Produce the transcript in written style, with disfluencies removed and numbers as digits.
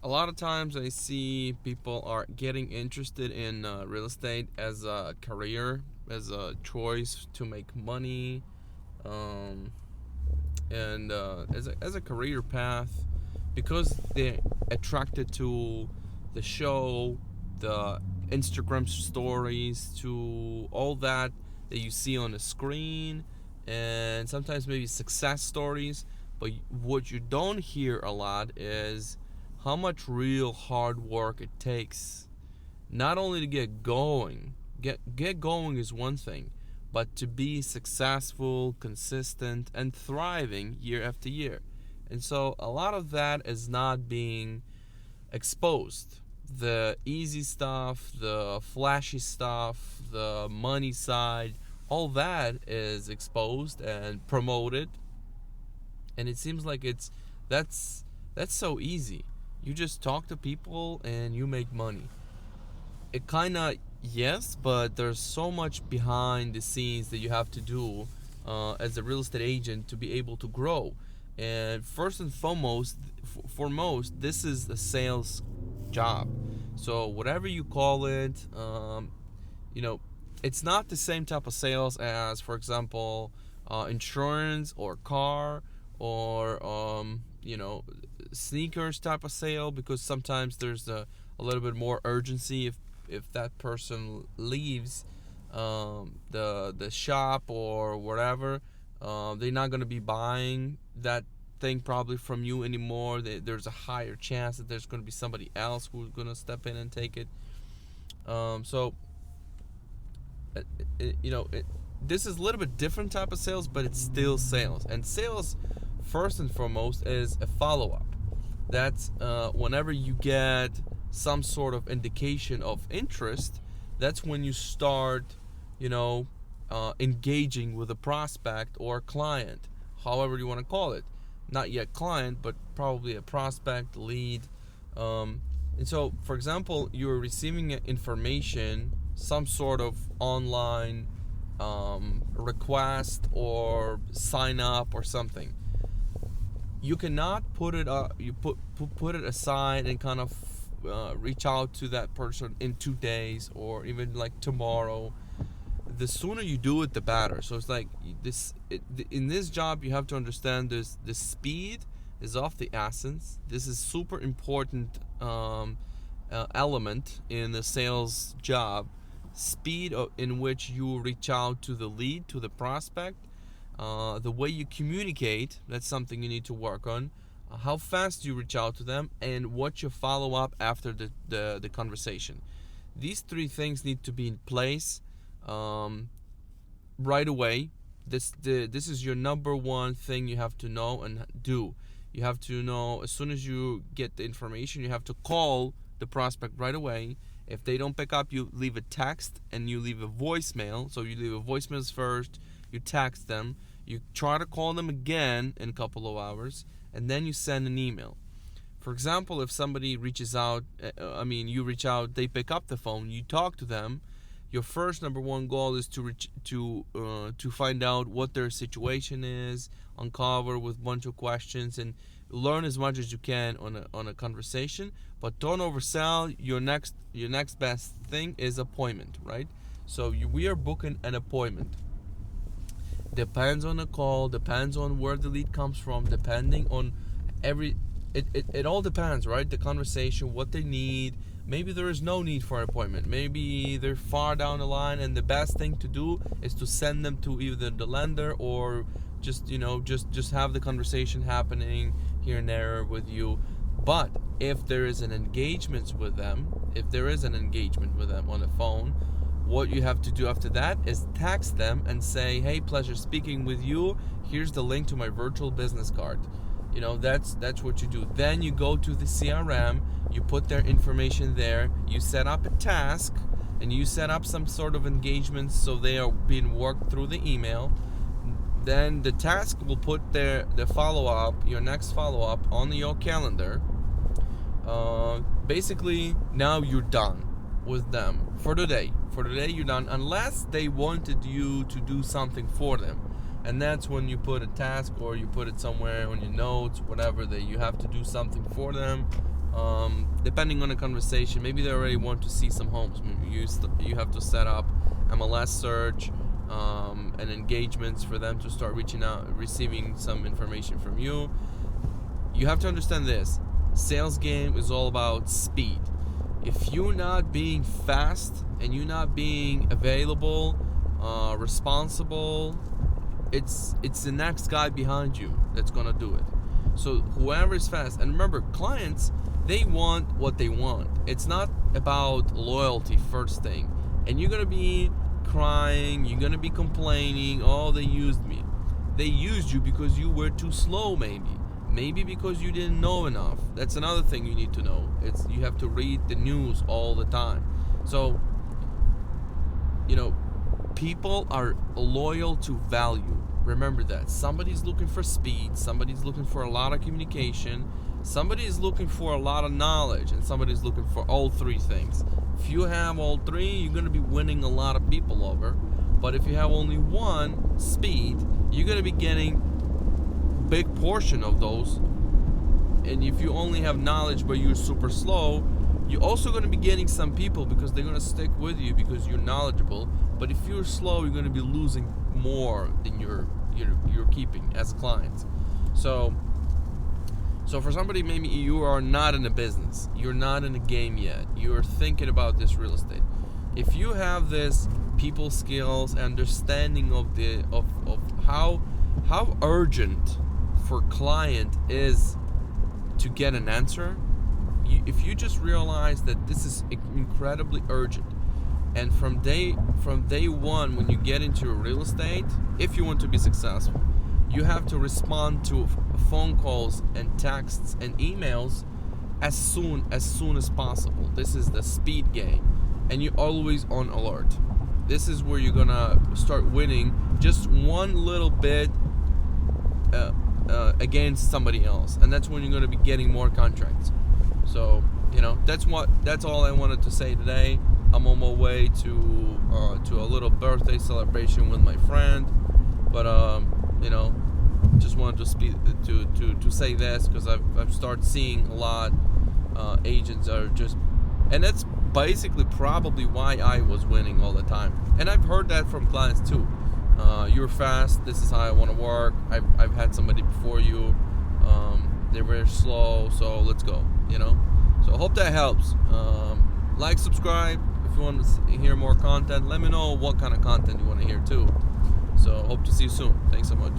A lot of times I see people are getting interested in real estate as a career, as a choice to make money, um, and as a career path, because they're attracted to the show, the Instagram stories, to all that you see on the screen, and sometimes maybe success stories. But what you don't hear a lot is how much real hard work it takes, not only to get going. Get going is one thing, but to be successful, consistent, and thriving year after year. And so a lot of that is not being exposed. The easy stuff, the flashy stuff, the money side, all that is exposed and promoted, and it seems like that's so easy. You just talk to people and you make money. It kind of, yes, but there's so much behind the scenes that you have to do as a real estate agent to be able to grow. And first and foremost, this is a sales job. So whatever you call it, you know, it's not the same type of sales as, for example, insurance or car or sneakers type of sale, because sometimes there's a little bit more urgency if that person leaves the shop or whatever. They're not going to be buying that thing probably from you anymore. There's a higher chance that there's going to be somebody else who's going to step in and take it. So this is a little bit different type of sales, but it's still sales. And sales, first and foremost, is a follow-up. That's whenever you get some sort of indication of interest, that's when you start, engaging with a prospect or client, however you want to call it. Not yet client, but probably a prospect, lead. And so, for example, you're receiving information, some sort of online request or sign up or something. You cannot put it up. You put it aside and kind of reach out to that person in 2 days or even like tomorrow. The sooner you do it, the better. So it's like in this job, you have to understand the speed is of the essence. This is super important element in the sales job. Speed in which you reach out to the lead, to the prospect. The way you communicate, that's something you need to work on. How fast you reach out to them, and what you follow up after the conversation. These three things need to be in place right away. This is your number one thing you have to know and do. You have to know as soon as you get the information, you have to call the prospect right away. If they don't pick up, you leave a text and you leave a voicemail. So you leave a voicemail first, you text them, you try to call them again in a couple of hours, and then you send an email. For example, if somebody reaches out, you reach out, they pick up the phone, you talk to them. Your first number one goal is to find out what their situation is, uncover with a bunch of questions, and learn as much as you can on a conversation. But don't oversell. Your next best thing is appointment, right? So we are booking an appointment. Depends on the call, depends on where the lead comes from, depending on it all depends, right? The conversation, what they need. Maybe there is no need for an appointment. Maybe they're far down the line, and the best thing to do is to send them to either the lender or just have the conversation happening here and there with you. But if there is an engagement with them on the phone, what you have to do after that is text them and say, hey, pleasure speaking with you. Here's the link to my virtual business card. That's what you do. Then you go to the CRM, you put their information there, you set up a task, and you set up some sort of engagement so they are being worked through the email. Then the task will put the follow-up, your next follow-up, on your calendar. Basically, now you're done with them for the day. For the day, you're done, unless they wanted you to do something for them. And that's when you put a task or you put it somewhere on your notes, whatever, that you have to do something for them. depending on the conversation, maybe they already want to see some homes. You have to set up MLS search and engagements for them to start reaching out, receiving some information from you. You have to understand this. Sales game is all about speed. If you're not being fast and you're not being available, responsible, it's the next guy behind you that's gonna do it. So whoever is fast, and remember, clients, they want what they want. It's not about loyalty first thing. And you're gonna be crying, you're gonna be complaining, oh, they used me. They used you because you were too slow, maybe because you didn't know enough. That's another thing you need to know. You have to read the news all the time. So, people are loyal to value. Remember that. Somebody's looking for speed, somebody's looking for a lot of communication, somebody is looking for a lot of knowledge, and somebody's looking for all three things. If you have all three, you're going to be winning a lot of people over. But if you have only one, speed, you're going to be getting big portion of those. And if you only have knowledge but you're super slow, you're also going to be getting some people because they're going to stick with you because you're knowledgeable. But if you're slow, you're going to be losing more than you're keeping as a client. So for somebody, maybe you are not in a business, you're not in a game yet, you're thinking about this real estate. If you have this people skills, understanding of how urgent for client is to get an answer, if you just realize that this is incredibly urgent, and from day one when you get into real estate, if you want to be successful, you have to respond to phone calls and texts and emails as soon as possible. This is the speed game, and you're always on alert. This is where you're gonna start winning just one little bit against somebody else, and that's when you're gonna be getting more contracts. So that's all I wanted to say today. I'm on my way to a little birthday celebration with my friend, but just wanted to say this because I've started seeing a lot agents are just, and that's basically probably why I was winning all the time. And I've heard that from clients too. You're fast. This is how I want to work. I've had somebody before you. They're very slow, so let's go. So I hope that helps. Like, subscribe if you want to hear more content. Let me know what kind of content you want to hear too. So hope to see you soon. Thanks so much.